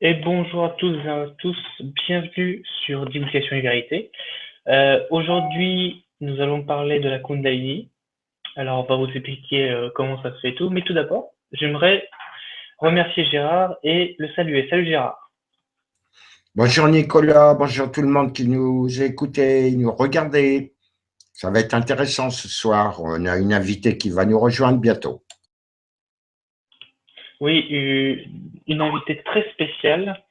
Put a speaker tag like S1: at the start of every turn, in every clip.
S1: Et bonjour à tous et à tous, bienvenue sur Divulgation et Vérité. Aujourd'hui, nous allons parler de la Kundalini. Alors, on va vous expliquer comment ça se fait et tout, mais tout d'abord, j'aimerais remercier Gérard et le saluer. Salut Gérard.
S2: Bonjour Nicolas, bonjour tout le monde qui nous écoutait, nous regardait. Ça va être intéressant ce soir. On a une invitée qui va nous rejoindre bientôt.
S1: Oui, une invitée très spéciale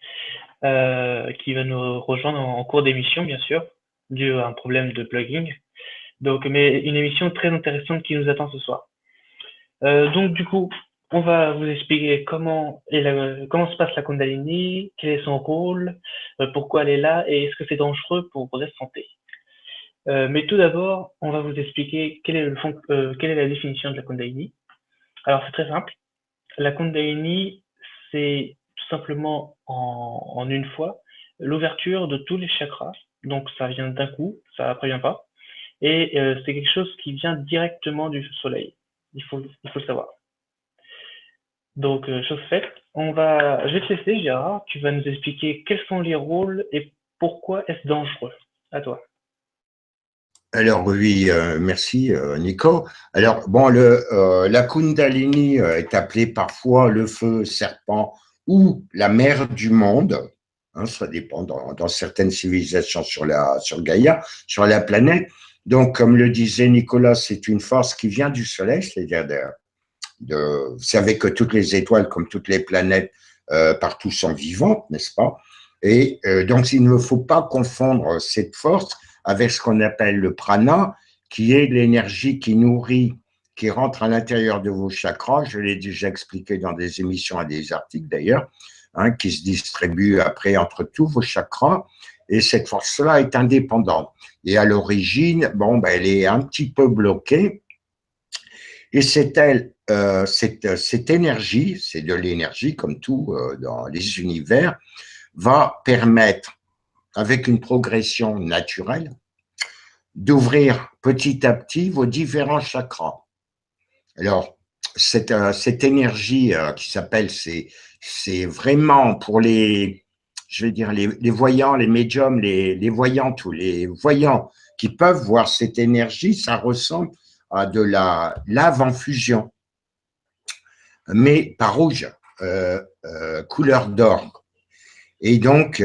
S1: qui va nous rejoindre en cours d'émission, bien sûr, dû à un problème de plugging. Donc, mais une émission très intéressante qui nous attend ce soir. Donc du coup, on va vous expliquer comment se passe la Kundalini, quel est son rôle, pourquoi elle est là et est-ce que c'est dangereux pour votre santé. Mais tout d'abord, on va vous expliquer quelle est la définition de la Kundalini. Alors c'est très simple. La Kundalini, c'est tout simplement en une fois l'ouverture de tous les chakras. Donc ça vient d'un coup, ça ne prévient pas. Et c'est quelque chose qui vient directement du soleil. Il faut le savoir. Donc, chose faite, je vais te laisser, Gérard. Tu vas nous expliquer quels sont les rôles et pourquoi est-ce dangereux. À toi.
S2: Alors oui, merci Nico. Alors bon, la Kundalini est appelée parfois le feu serpent ou la mère du monde. Hein, ça dépend dans certaines civilisations sur Gaïa, sur la planète. Donc, comme le disait Nicolas, c'est une force qui vient du Soleil, c'est-à-dire vous savez que toutes les étoiles, comme toutes les planètes, partout sont vivantes, n'est-ce pas? Et donc, il ne faut pas confondre cette force avec ce qu'on appelle le prana, qui est l'énergie qui nourrit, qui rentre à l'intérieur de vos chakras. Je l'ai déjà expliqué dans des émissions et des articles d'ailleurs, hein, qui se distribue après entre tous vos chakras. Et cette force-là est indépendante. Et à l'origine, bon, ben, elle est un petit peu bloquée. Et c'est elle, cette énergie, c'est de l'énergie comme tout dans les univers, va permettre, avec une progression naturelle, d'ouvrir petit à petit vos différents chakras. Alors, cette énergie qui s'appelle, c'est vraiment pour je vais dire, les voyants, les médiums, les voyantes ou les voyants qui peuvent voir cette énergie, ça ressemble à de la lave en fusion, mais pas rouge, couleur d'or. Et donc,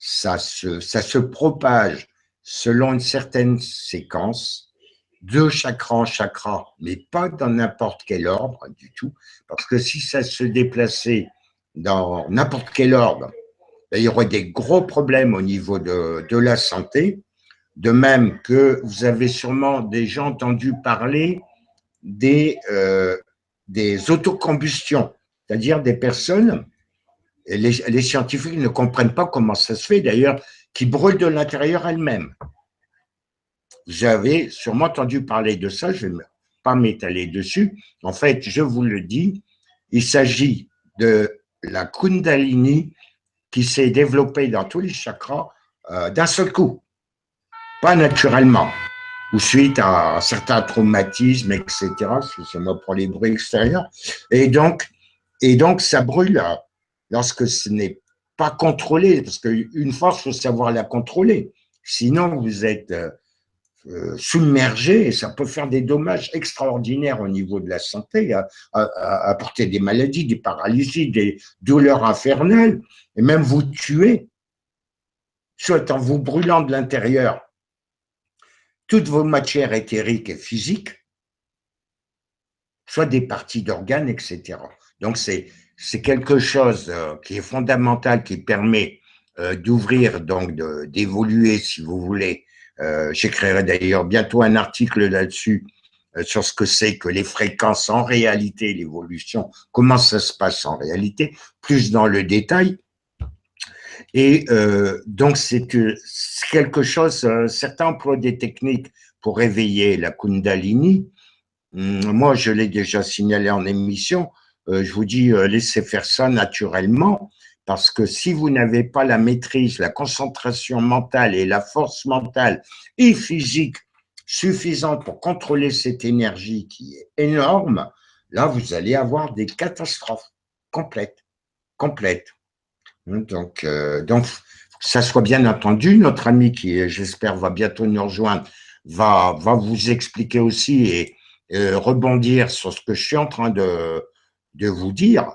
S2: ça se propage selon une certaine séquence, de chakra en chakra, mais pas dans n'importe quel ordre du tout, parce que si ça se déplaçait dans n'importe quel ordre, ben, il y aurait des gros problèmes au niveau de la santé, de même que vous avez sûrement déjà entendu parler des, des autocombustions, c'est-à-dire des personnes, et les scientifiques ne comprennent pas comment ça se fait d'ailleurs, qui brûlent de l'intérieur elles-mêmes. Vous avez sûrement entendu parler de ça, je ne vais pas m'étaler dessus. En fait, je vous le dis, il s'agit de la Kundalini qui s'est développée dans tous les chakras d'un seul coup, pas naturellement, ou suite à certains traumatismes, etc. Excusez-moi pour les bruits extérieurs. Et donc, et donc ça brûle lorsque ce n'est pas contrôlé, parce qu'une force, il faut savoir la contrôler. Sinon, vous êtes submergé et ça peut faire des dommages extraordinaires au niveau de la santé, apporter des maladies, des paralysies, des douleurs infernales, et même vous tuer, soit en vous brûlant de l'intérieur toutes vos matières éthériques et physiques, soit des parties d'organes, etc. Donc, c'est quelque chose qui est fondamental, qui permet d'ouvrir, donc d'évoluer, si vous voulez. J'écrirai d'ailleurs bientôt un article là-dessus, sur ce que c'est que les fréquences en réalité, l'évolution, comment ça se passe en réalité, plus dans le détail. Et donc, c'est quelque chose, certains emploient des techniques pour réveiller la Kundalini. Moi, je l'ai déjà signalé en émission, je vous dis, laissez faire ça naturellement, parce que si vous n'avez pas la maîtrise, la concentration mentale et la force mentale et physique suffisante pour contrôler cette énergie qui est énorme, là, vous allez avoir des catastrophes complètes, complètes. Donc, que ça soit bien entendu. Notre ami qui, j'espère, va bientôt nous rejoindre, va vous expliquer aussi et rebondir sur ce que je suis en train de vous dire.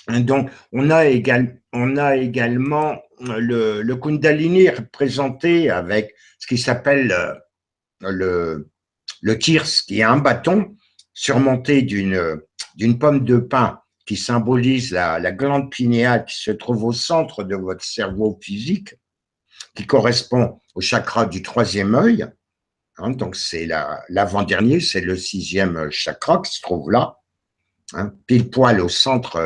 S2: Donc, on a également le Kundalini représenté avec ce qui s'appelle le tirs, qui est un bâton surmonté d'une pomme de pin qui symbolise la glande pinéale qui se trouve au centre de votre cerveau physique, qui correspond au chakra du troisième œil. Donc, c'est l'avant-dernier, c'est le sixième chakra qui se trouve là, pile poil au centre,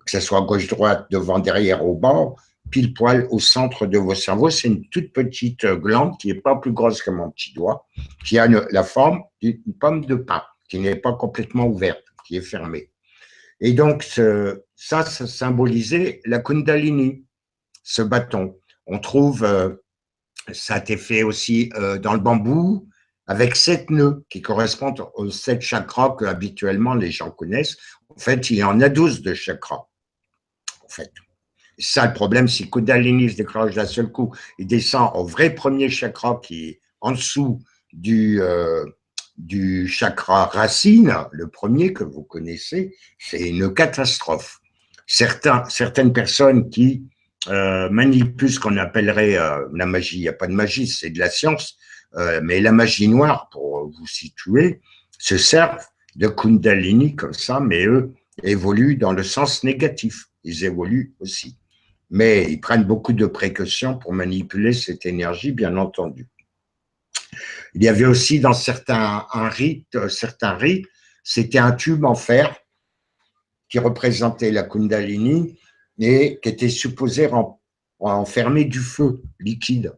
S2: que ce soit gauche-droite, devant, derrière, au bord, pile poil au centre de vos cerveaux. C'est une toute petite glande qui n'est pas plus grosse que mon petit doigt, qui a la forme d'une pomme de pin, qui n'est pas complètement ouverte, qui est fermée. Et donc, ça symbolisait la Kundalini, ce bâton. On trouve, ça a été fait aussi dans le bambou, avec 7 nœuds qui correspondent aux 7 chakras que habituellement les gens connaissent. En fait, il y en a 12 de chakras. En fait, ça, le problème, si Kundalini se déclenche d'un seul coup, il descend au vrai premier chakra qui est en dessous du chakra racine, le premier que vous connaissez, c'est une catastrophe. Certaines personnes qui manipulent ce qu'on appellerait la magie, il n'y a pas de magie, c'est de la science, mais la magie noire, pour vous situer, se servent de Kundalini comme ça, mais eux évoluent dans le sens négatif. Ils évoluent aussi. Mais ils prennent beaucoup de précautions pour manipuler cette énergie, bien entendu. Il y avait aussi dans certains rites, c'était un tube en fer qui représentait la Kundalini et qui était supposé enfermer du feu liquide.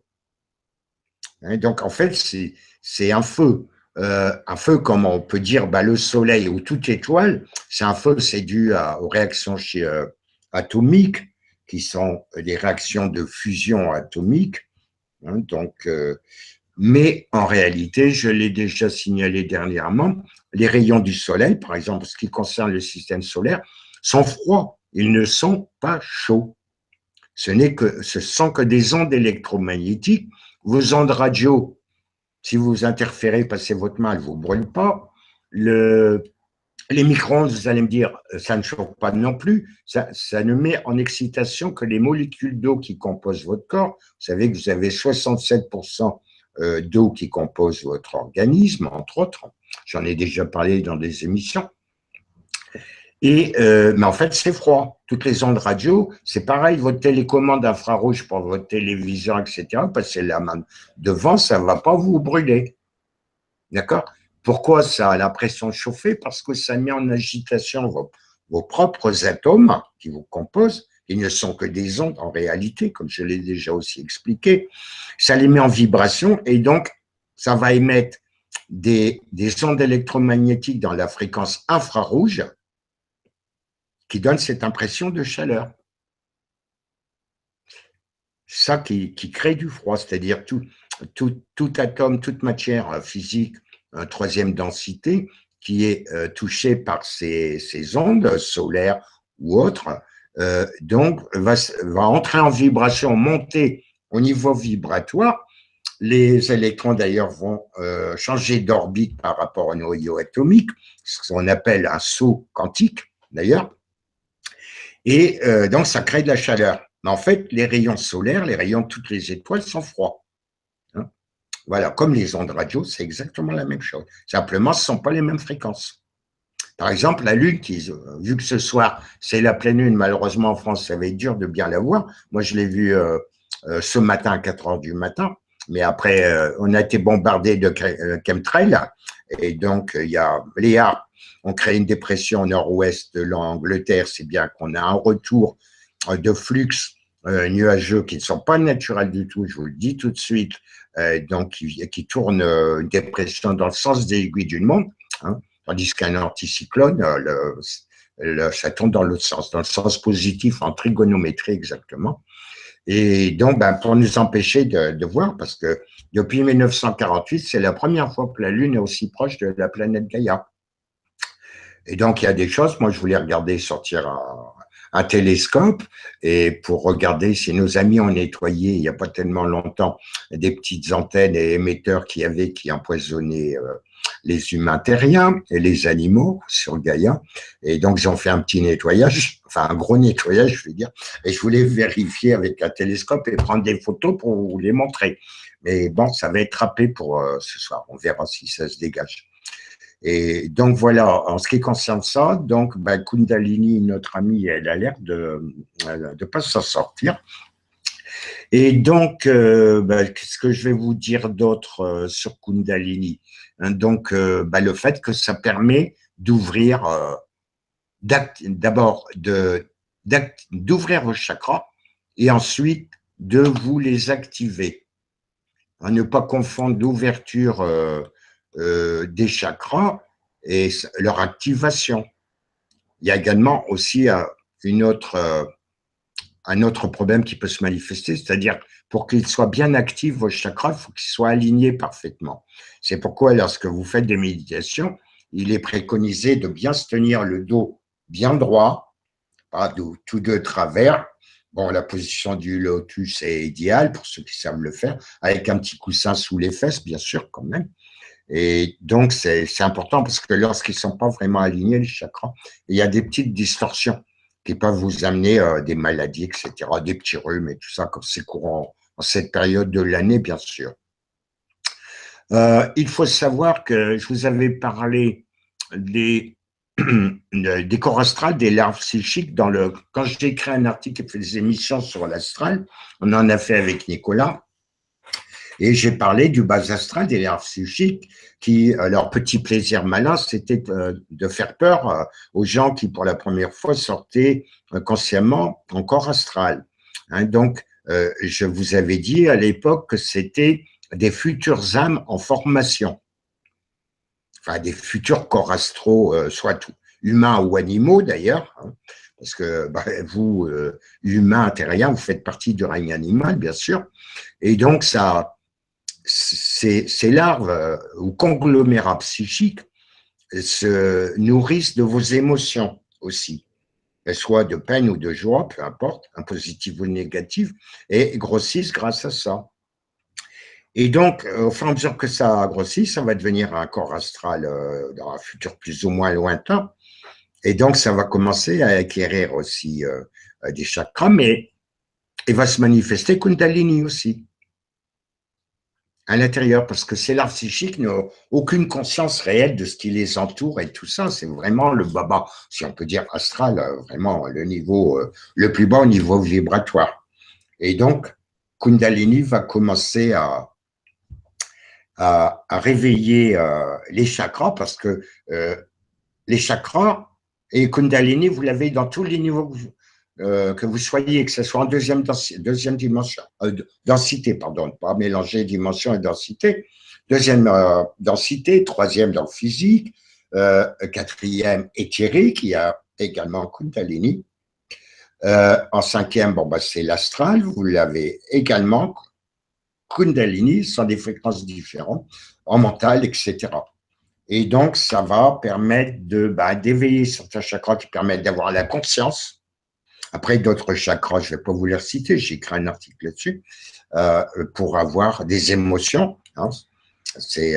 S2: Donc, en fait, c'est un feu. Un feu, comme on peut dire, le soleil ou toute étoile, c'est un feu, c'est dû aux réactions atomiques, qui sont des réactions de fusion atomique. Donc, mais en réalité, je l'ai déjà signalé dernièrement, les rayons du soleil, par exemple, ce qui concerne le système solaire, sont froids. Ils ne sont pas chauds. Ce sont que des ondes électromagnétiques. Vos ondes radio, si vous interférez, passez votre main, elles ne vous brûlent pas. Les micro-ondes, vous allez me dire, ça ne chauffe pas non plus. Ça ne met en excitation que les molécules d'eau qui composent votre corps. Vous savez que vous avez 67% d'eau qui compose votre organisme, entre autres. J'en ai déjà parlé dans des émissions. Mais en fait, c'est froid. Toutes les ondes radio, c'est pareil, votre télécommande infrarouge pour votre télévision, etc., passez la main devant, ça ne va pas vous brûler. D'accord? Pourquoi ça a l'impression de chauffer? Parce que ça met en agitation vos propres atomes qui vous composent. Ils ne sont que des ondes en réalité, comme je l'ai déjà aussi expliqué. Ça les met en vibration et donc, ça va émettre des ondes électromagnétiques dans la fréquence infrarouge qui donne cette impression de chaleur. Ça qui crée du froid, c'est-à-dire tout atome, toute matière physique, troisième densité, qui est touchée par ces ondes solaires ou autres, donc va entrer en vibration, monter au niveau vibratoire. Les électrons, d'ailleurs, vont changer d'orbite par rapport au noyau atomique, ce qu'on appelle un saut quantique, d'ailleurs. Et donc, ça crée de la chaleur. Mais en fait, les rayons solaires, les rayons de toutes les étoiles sont froids. Voilà, comme les ondes radio, c'est exactement la même chose. Simplement, ce ne sont pas les mêmes fréquences. Par exemple, la Lune, vu que ce soir, c'est la pleine Lune, malheureusement en France, ça va être dur de bien la voir. Moi, je l'ai vue ce matin à 4 heures du matin. Mais après, on a été bombardé de chemtrails. Et donc, il y a Léa, on crée une dépression au nord-ouest de l'Angleterre, c'est bien qu'on a un retour de flux nuageux qui ne sont pas naturels du tout, je vous le dis tout de suite, donc qui tourne une dépression dans le sens des aiguilles d'une montre, tandis qu'un anticyclone, ça tourne dans l'autre sens, dans le sens positif, en trigonométrie exactement. Et donc, pour nous empêcher de voir, parce que depuis 1948, c'est la première fois que la Lune est aussi proche de la planète Gaïa. Et donc, il y a des choses, moi, je voulais regarder sortir un télescope et pour regarder si nos amis ont nettoyé il n'y a pas tellement longtemps des petites antennes et émetteurs qui empoisonnaient les humains terriens et les animaux sur Gaïa. Et donc, ils ont fait un petit nettoyage, enfin un gros nettoyage, je veux dire. Et je voulais vérifier avec un télescope et prendre des photos pour vous les montrer. Mais bon, ça va être râpé pour ce soir. On verra si ça se dégage. Et donc voilà, en ce qui concerne ça, donc Kundalini, notre amie, elle a l'air de pas s'en sortir. Et donc, qu'est-ce que je vais vous dire d'autre sur Kundalini? Donc, le fait que ça permet d'ouvrir, d'abord d'ouvrir vos chakras et ensuite de vous les activer. À ne pas confondre l'ouverture des chakras et leur activation. Il y a également aussi un autre problème qui peut se manifester, c'est-à-dire pour qu'ils soient bien actifs, vos chakras, il faut qu'ils soient alignés parfaitement. C'est pourquoi lorsque vous faites des méditations, il est préconisé de bien se tenir le dos bien droit, pas tout de travers. Bon, la position du lotus est idéale pour ceux qui savent le faire, avec un petit coussin sous les fesses, bien sûr, quand même. Et donc, c'est important parce que lorsqu'ils ne sont pas vraiment alignés, les chakras, il y a des petites distorsions qui peuvent vous amener des maladies, etc., des petits rhumes et tout ça, comme c'est courant en cette période de l'année, bien sûr. Il faut savoir que je vous avais parlé des corps astrales, des larves psychiques. Quand j'ai écrit un article qui fait des émissions sur l'astral, on en a fait avec Nicolas. Et j'ai parlé du bas astral, des larves psychiques, qui, leur petit plaisir malin, c'était de faire peur aux gens qui, pour la première fois, sortaient consciemment en corps astral. Donc, je vous avais dit à l'époque que c'était des futures âmes en formation, enfin des futurs corps astraux, soit humains ou animaux d'ailleurs, parce que vous, humains, terriens, vous faites partie du règne animal, bien sûr, et donc ces larves ou conglomérats psychiques se nourrissent de vos émotions aussi, qu'elles soient de peine ou de joie, peu importe, positives ou négatives, et grossissent grâce à ça. Et donc, au fur et à mesure que ça grossit, ça va devenir un corps astral dans un futur plus ou moins lointain. Et donc, ça va commencer à acquérir aussi des chakras, mais il va se manifester Kundalini aussi à l'intérieur, parce que ces larves psychiques n'ont aucune conscience réelle de ce qui les entoure et tout ça. C'est vraiment le baba, si on peut dire astral, vraiment le niveau le plus bas au niveau vibratoire. Et donc, Kundalini va commencer à réveiller les chakras, parce que les chakras et Kundalini, vous l'avez dans tous les niveaux que vous soyez, que ce soit en deuxième dimension, densité, pardon, pas mélanger dimension et densité, deuxième densité, troisième dans le physique, quatrième éthérique, il y a également Kundalini. En cinquième, c'est l'astral, vous l'avez également, Kundalini, sont des fréquences différentes, en mental, etc. Et donc, ça va permettre d'éveiller certains chakras qui permettent d'avoir la conscience. Après, d'autres chakras, je ne vais pas vous les citer, j'ai écrit un article là-dessus, pour avoir des émotions. C'est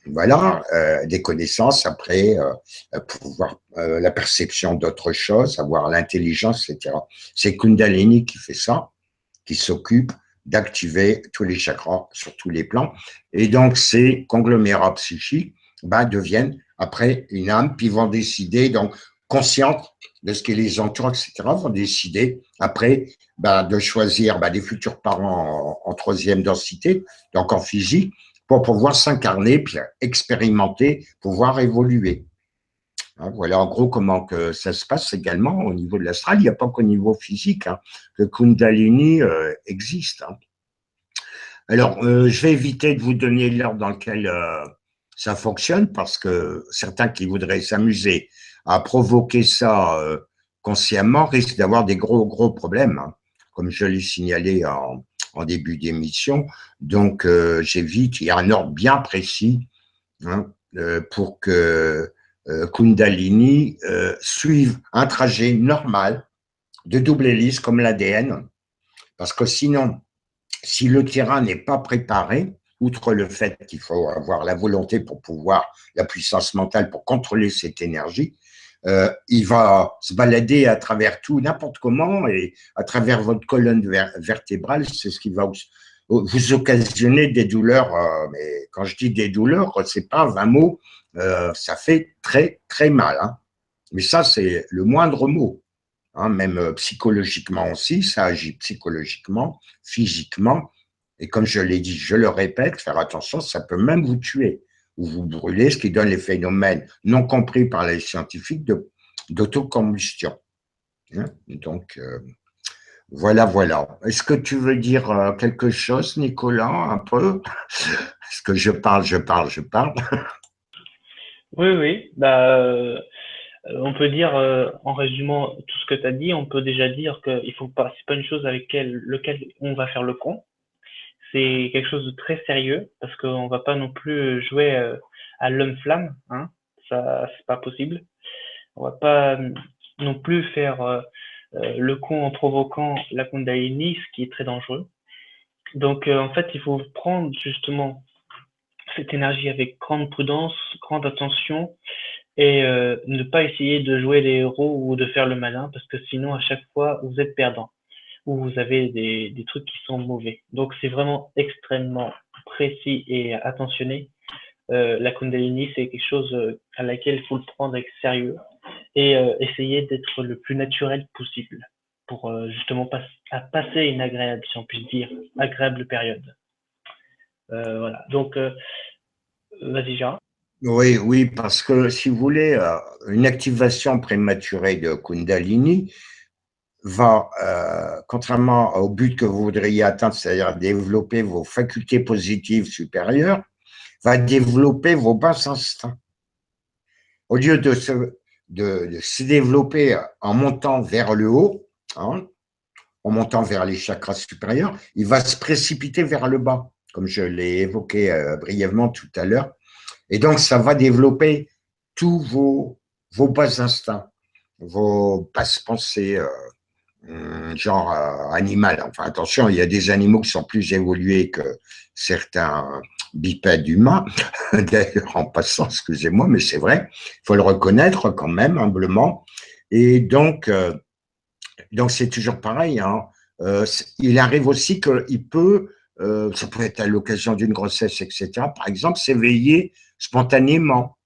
S2: des connaissances, après, pouvoir la perception d'autres choses, avoir l'intelligence, etc. C'est Kundalini qui fait ça, qui s'occupe d'activer tous les chakras sur tous les plans. Et donc, ces conglomérats psychiques deviennent après une âme, puis vont décider, donc conscientes de ce qui les entoure, etc., vont décider après de choisir des futurs parents en troisième densité, donc en physique, pour pouvoir s'incarner, puis expérimenter, pouvoir évoluer. Voilà en gros comment que ça se passe également au niveau de l'astral. Il n'y a pas qu'au niveau physique que Kundalini existe. Alors, je vais éviter de vous donner l'heure dans laquelle ça fonctionne, parce que certains qui voudraient s'amuser à provoquer ça consciemment risquent d'avoir des gros problèmes, comme je l'ai signalé en début d'émission. Donc, j'évite, il y a un ordre bien précis pour que Kundalini suive un trajet normal de double hélice comme l'ADN, parce que sinon, si le terrain n'est pas préparé, outre le fait qu'il faut avoir la volonté pour pouvoir, la puissance mentale pour contrôler cette énergie, il va se balader à travers tout, n'importe comment, et à travers votre colonne vertébrale, c'est ce qui va vous occasionner des douleurs. Mais quand je dis des douleurs, c'est pas 20 mots, ça fait très, très mal. Hein. Mais ça, c'est le moindre mot. Hein, même psychologiquement aussi, ça agit psychologiquement, physiquement. Et comme je l'ai dit, je le répète, faire attention, ça peut même vous tuer ou vous brûler, ce qui donne les phénomènes non compris par les scientifiques d'autocombustion. Hein, donc, voilà, voilà. Est-ce que tu veux dire quelque chose, Nicolas, un peu? Est-ce que je parle, je parle, je parle?
S1: Oui, oui. Bah, on peut dire, en résumant tout ce que tu as dit, on peut déjà dire que il faut pas, c'est pas une chose avec lequel on va faire le con. C'est quelque chose de très sérieux parce qu'on va pas non plus jouer à l'homme flamme, hein. Ça, c'est pas possible. On va pas non plus faire le con en provoquant la Kundalini, ce qui est très dangereux. Donc, en fait, il faut prendre justement cette énergie avec grande prudence, grande attention et ne pas essayer de jouer les héros ou de faire le malin parce que sinon, à chaque fois, vous êtes perdant ou vous avez des trucs qui sont mauvais. Donc, c'est vraiment extrêmement précis et attentionné. La Kundalini, c'est quelque chose à laquelle il faut le prendre avec sérieux et essayer d'être le plus naturel possible pour justement passer une agréable, si on peut dire, agréable période. Voilà. Donc, vas-y, Gérard.
S2: Oui, oui, parce que si vous voulez, une activation prématurée de Kundalini va, contrairement au but que vous voudriez atteindre, c'est-à-dire développer vos facultés positives supérieures, va développer vos bas instincts. Au lieu de se développer en montant vers le haut, hein, en montant vers les chakras supérieurs, il va se précipiter vers le bas, comme je l'ai évoqué brièvement tout à l'heure. Et donc, ça va développer tous vos bas instincts, vos basses pensées, genre animal. Enfin, attention, il y a des animaux qui sont plus évolués que certains bipèdes humains. D'ailleurs, en passant, excusez-moi, mais c'est vrai, il faut le reconnaître quand même, humblement. Et donc c'est toujours pareil. Hein. Il arrive aussi qu'il peut, ça peut être à l'occasion d'une grossesse, etc., par exemple, s'éveiller spontanément.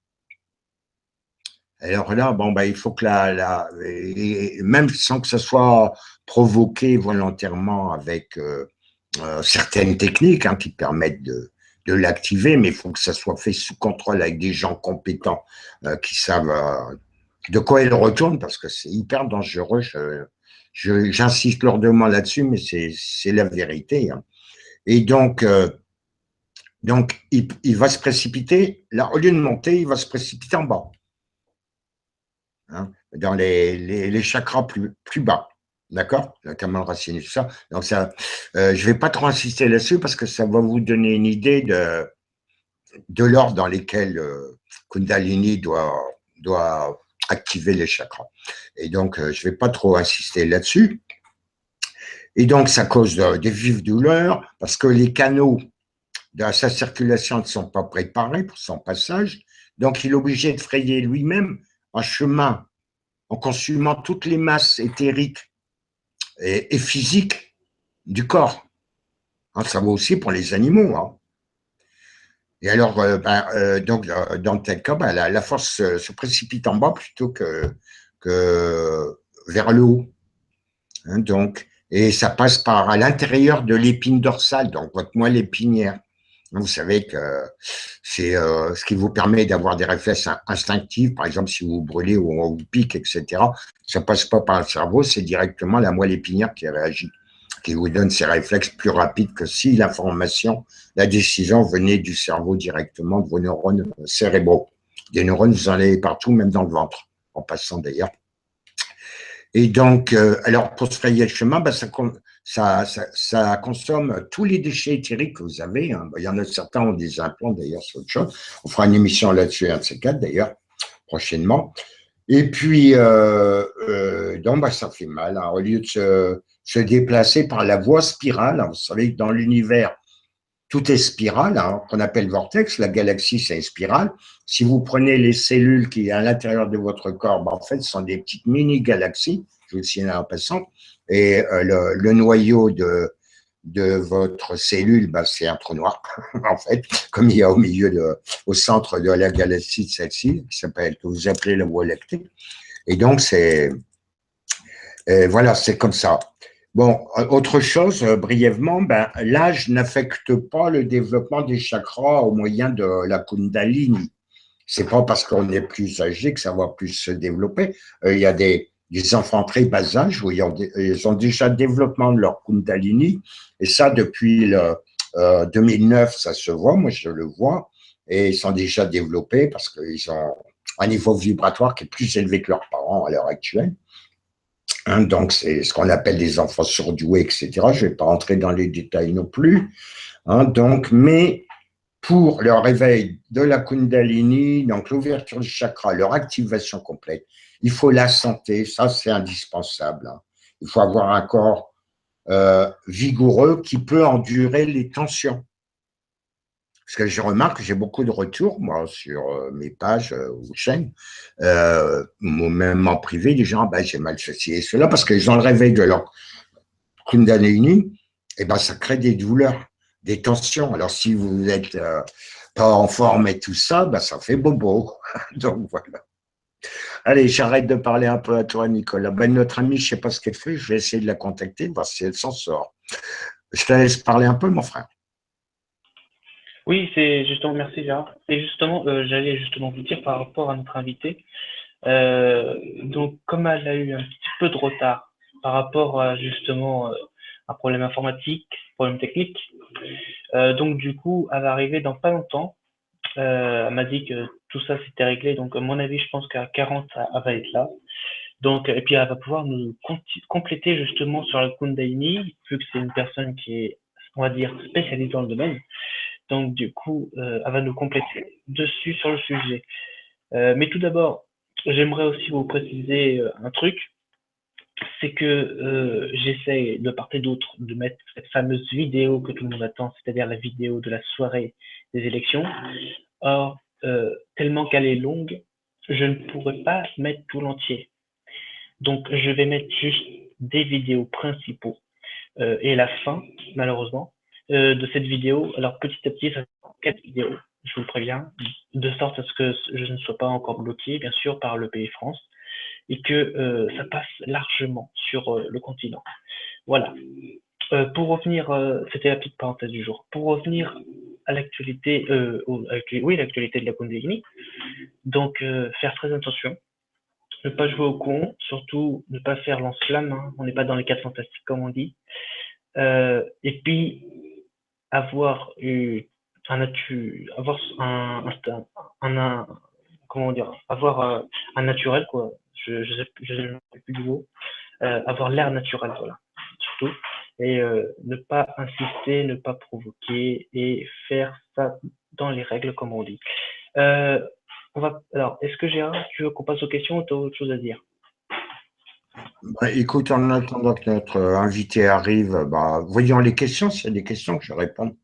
S2: Alors là, bon, bah, il faut que même sans que ce soit provoqué volontairement avec certaines techniques hein, qui permettent de l'activer, mais il faut que ça soit fait sous contrôle avec des gens compétents qui savent de quoi ils retournent, parce que c'est hyper dangereux. J'insiste lourdement là-dessus, mais c'est la vérité. Hein. Et donc il va se précipiter, là, au lieu de monter, il va se précipiter en bas. Hein, dans les chakras plus bas. D'accord? La camale racine, tout ça. Donc, ça, je ne vais pas trop insister là-dessus parce que ça va vous donner une idée de l'ordre dans lequel Kundalini doit activer les chakras. Et donc, je ne vais pas trop insister là-dessus. Et donc, ça cause des vives douleurs parce que les canaux de sa circulation ne sont pas préparés pour son passage. Donc, il est obligé de frayer lui-même un chemin en consumant toutes les masses éthériques et physiques du corps. Hein, ça vaut aussi pour les animaux. Hein. Et alors, donc, dans tel cas, la force se précipite en bas plutôt que vers le haut. Hein, donc, et ça passe par à l'intérieur de l'épine dorsale, donc votre moelle épinière. Vous savez que c'est ce qui vous permet d'avoir des réflexes instinctifs, par exemple si vous vous brûlez ou on vous pique, etc. Ça passe pas par le cerveau, c'est directement la moelle épinière qui réagit, qui vous donne ces réflexes plus rapides que si l'information, la décision venait du cerveau directement, de vos neurones cérébraux. Des neurones, vous en avez partout, même dans le ventre, en passant d'ailleurs. Et donc, alors pour se frayer le chemin, ça consomme tous les déchets éthériques que vous avez. Hein. Il y en a certains ont des implants d'ailleurs, c'est autre chose. On fera une émission là-dessus, un de ces quatre d'ailleurs, prochainement. Et puis, donc, bah, ça fait mal, hein. Au lieu de se déplacer par la voie spirale, hein, vous savez que dans l'univers, tout est spirale, hein, qu'on appelle vortex. La galaxie, c'est une spirale. Si vous prenez les cellules qui sont à l'intérieur de votre corps, bah, en fait, ce sont des petites mini-galaxies, je vous le signale en passant. Et le noyau de votre cellule, bah, c'est un trou noir, en fait, comme il y a au centre de la galaxie de celle-ci, que vous appelez la Voie lactée. Et donc, voilà, c'est comme ça. Bon, autre chose, brièvement, ben, l'âge n'affecte pas le développement des chakras au moyen de la Kundalini. C'est pas parce qu'on est plus âgé que ça va plus se développer. Il y a des enfants très bas âge où ils ont déjà le développement de leur Kundalini, et ça depuis 2009, ça se voit, moi je le vois, et ils sont déjà développés parce qu'ils ont un niveau vibratoire qui est plus élevé que leurs parents à l'heure actuelle. Hein, donc, c'est ce qu'on appelle des enfants surdoués, etc. Je ne vais pas rentrer dans les détails non plus. Hein, donc, mais pour le réveil de la Kundalini, donc l'ouverture du chakra, leur activation complète, il faut la santé, ça c'est indispensable. Hein. Il faut avoir un corps vigoureux qui peut endurer les tensions. Parce que je remarque que j'ai beaucoup de retours, moi, sur mes pages ou chaînes, même en privé, des gens, ben, j'ai mal ceci et cela, parce qu'ils ont le réveil de leur Kundalini, et ben, ça crée des douleurs, des tensions. Alors, si vous êtes pas en forme et tout ça, ben, ça fait bobo. Donc, voilà. Allez, j'arrête de parler un peu à toi, Nicolas. Ben, notre amie, je ne sais pas ce qu'elle fait, je vais essayer de la contacter, voir si elle s'en sort. Je te laisse parler un peu, mon frère.
S1: Oui, c'est justement, merci Gérard. Et justement, j'allais justement vous dire par rapport à notre invité. Donc, comme elle a eu un petit peu de retard par rapport à justement un problème informatique, problème technique, donc du coup, elle va arriver dans pas longtemps. Elle m'a dit que tout ça s'était réglé. Donc, à mon avis, je pense qu'à 40, elle va être là. Donc, et puis elle va pouvoir nous compléter justement sur la Kundalini, vu que c'est une personne qui est, on va dire, spécialisée dans le domaine. Donc, du coup, elle va nous compléter dessus sur le sujet. Mais tout d'abord, j'aimerais aussi vous préciser un truc, c'est que j'essaie de part et d'autre de mettre cette fameuse vidéo que tout le monde attend, c'est-à-dire la vidéo de la soirée des élections. Or, tellement qu'elle est longue, je ne pourrais pas mettre tout l'entier. Donc, je vais mettre juste des vidéos principaux et la fin, malheureusement, de cette vidéo. Alors, petit à petit, ça sera 4 vidéos, je vous le préviens, de sorte à ce que je ne sois pas encore bloqué, bien sûr, par le pays France, et que ça passe largement sur le continent. Voilà. Pour revenir, c'était la petite parenthèse du jour. Pour revenir à l'actualité, oui, l'actualité de la Kundalini. Donc, faire très attention, ne pas jouer au con, surtout ne pas faire lance-flamme. Hein. On n'est pas dans les 4 fantastiques comme on dit. Et puis avoir eu avoir comment dire, avoir un naturel quoi. Je sais plus du mot. Avoir l'air naturel, voilà, surtout. Et ne pas insister, ne pas provoquer et faire ça dans les règles comme on dit. Euh, alors, est-ce que Gérard, tu veux qu'on passe aux questions ou tu as autre chose à dire?
S2: Bah, écoute, en attendant que notre invité arrive, bah, voyons les questions, s'il y a des questions que je réponds,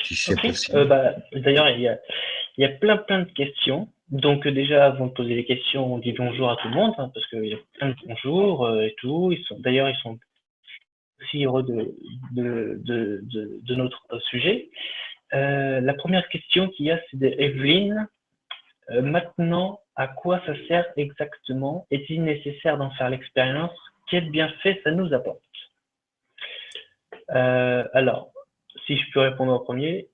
S2: si c'est
S1: Ok.
S2: possible.
S1: D'ailleurs, il y a plein de questions. Donc déjà, avant de poser les questions, on dit bonjour à tout le monde, hein, parce qu'il y a plein de bonjours et tout. D'ailleurs, ils sont aussi heureux de notre sujet. La première question qu'il y a, c'est d'Evelyne. Maintenant, à quoi ça sert exactement? Est-il nécessaire d'en faire l'expérience? Quel bienfait ça nous apporte? Alors, si je peux répondre en premier,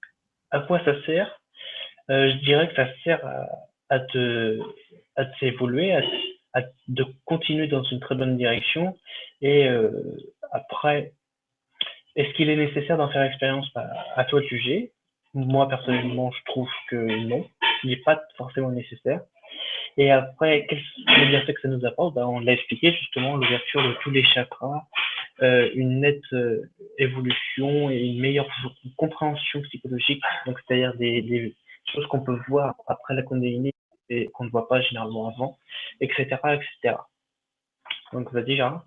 S1: à quoi ça sert? Je dirais que ça sert à te, à t'évoluer, de continuer dans une très bonne direction. Et après, est-ce qu'il est nécessaire d'en faire l'expérience? Bah, à toi de juger. Moi, personnellement, je trouve que non, il n'est pas forcément nécessaire. Et après, quel est le bienfait que ça nous apporte? Bah, on l'a expliqué justement, l'ouverture de tous les chakras, une nette évolution et une meilleure compréhension psychologique, donc c'est-à-dire des choses qu'on peut voir après la Kundalini et qu'on ne voit pas généralement avant, etc., etc. Donc, vas-y, Gérard.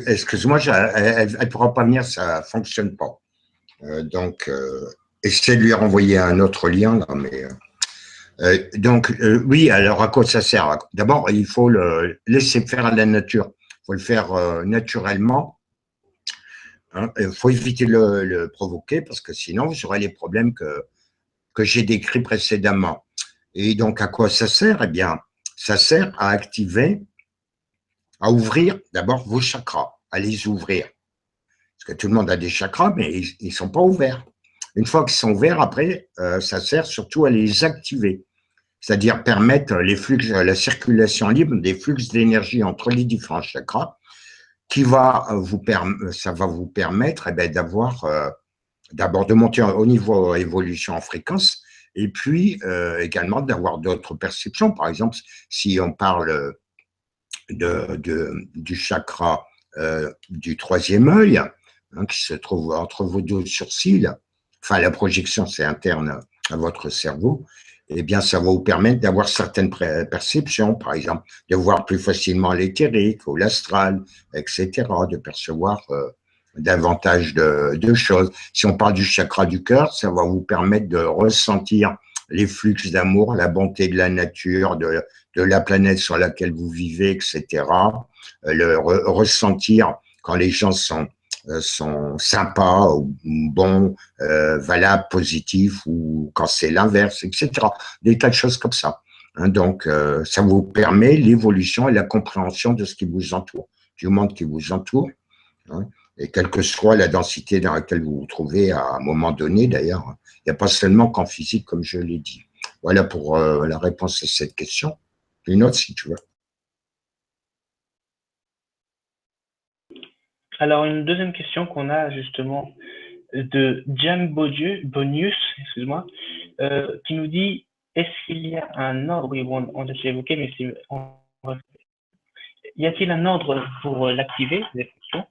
S2: Excuse-moi, elle ne pourra pas venir, ça ne fonctionne pas. Donc, essaie de lui renvoyer un autre lien, là, mais oui, alors à quoi ça sert? D'abord, il faut le laisser faire à la nature. Il faut le faire naturellement. Hein. Il faut éviter de le provoquer parce que sinon, vous aurez les problèmes que j'ai décrits précédemment. Et donc, à quoi ça sert? Eh bien, ça sert à activer, à ouvrir d'abord vos chakras, à les ouvrir. Parce que tout le monde a des chakras, mais ils ne sont pas ouverts. Une fois qu'ils sont ouverts, après, ça sert surtout à les activer. C'est-à-dire permettre les flux, la circulation libre des flux d'énergie entre les différents chakras, qui ça va vous permettre d'avoir, d'abord de monter au niveau évolution en fréquence, et puis également d'avoir d'autres perceptions. Par exemple, si on parle du chakra du troisième œil, hein, qui se trouve entre vos deux sourcils, enfin la projection c'est interne à votre cerveau, eh bien ça va vous permettre d'avoir certaines perceptions, par exemple de voir plus facilement l'éthérique ou l'astral, etc., de percevoir davantage de choses. Si on parle du chakra du cœur, ça va vous permettre de ressentir les flux d'amour, la bonté de la nature, de la planète sur laquelle vous vivez, etc. Le ressentir quand les gens sont sympas, ou bons, valables, positifs, ou quand c'est l'inverse, etc. Des tas de choses comme ça. Hein, donc, ça vous permet l'évolution et la compréhension de ce qui vous entoure, du monde qui vous entoure. Hein, et quelle que soit la densité dans laquelle vous vous trouvez à un moment donné, d'ailleurs, il n'y a pas seulement qu'en physique, comme je l'ai dit. Voilà pour la réponse à cette question. Une autre, si tu veux.
S1: Alors, une deuxième question qu'on a justement de Jam Bonius, excuse-moi, qui nous dit est-ce qu'il y a un ordre, oui, bon, on l'a déjà évoqué, mais y a-t-il un ordre pour l'activer, les fonctions?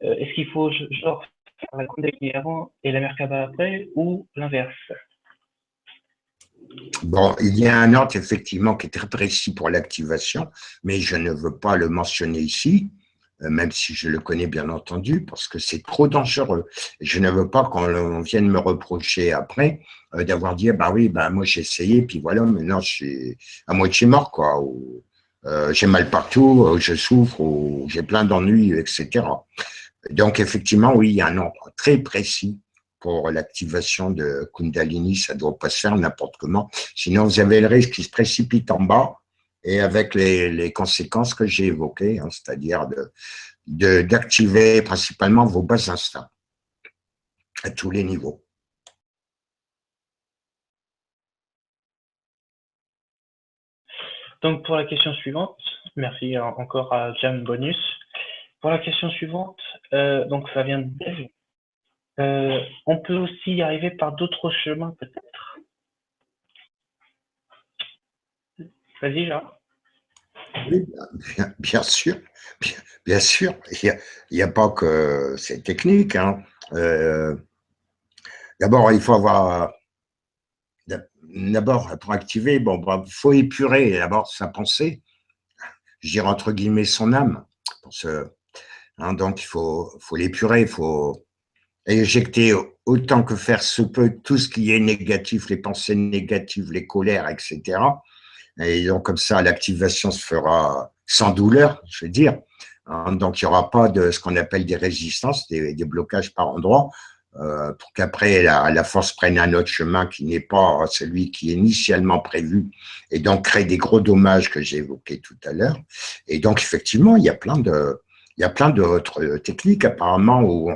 S1: Est-ce qu'il faut genre faire la Kundalini avant et la Merkaba après, ou l'inverse?
S2: Bon, il y a un ordre effectivement qui est très précis pour l'activation, mais je ne veux pas le mentionner ici, même si je le connais bien entendu, parce que c'est trop dangereux. Je ne veux pas qu'on vienne me reprocher après d'avoir dit, bah oui, bah moi j'ai essayé, puis voilà, maintenant je suis à moitié mort, quoi, ou j'ai mal partout, je souffre, ou j'ai plein d'ennuis, etc. Donc effectivement, oui, il y a un ordre très précis pour l'activation de Kundalini, ça ne doit pas se faire n'importe comment. Sinon, vous avez le risque qu'il se précipite en bas et avec les conséquences que j'ai évoquées, hein, c'est-à-dire d'activer principalement vos bas instincts à tous les niveaux.
S1: Donc, pour la question suivante, merci encore à Jam Bonus. Pour la question suivante, donc ça vient de Dave. On peut aussi y arriver par d'autres chemins, peut-être. Vas-y, Jean.
S2: Oui, bien sûr, bien sûr. Il n'y a pas que ces techniques. Hein. D'abord, il faut avoir d'abord, pour activer, bon, il faut épurer d'abord sa pensée, je dirais entre guillemets son âme. Hein, donc, il faut l'épurer, il faut éjecter autant que faire se peut tout ce qui est négatif, les pensées négatives, les colères, etc. Et donc, comme ça, l'activation se fera sans douleur, je veux dire. Hein, donc, il n'y aura pas de ce qu'on appelle des résistances, des blocages par endroits. Pour qu'après la force prenne un autre chemin qui n'est pas celui qui est initialement prévu et donc crée des gros dommages que j'ai évoqués tout à l'heure. Et donc, effectivement, il y a plein d'autres techniques apparemment où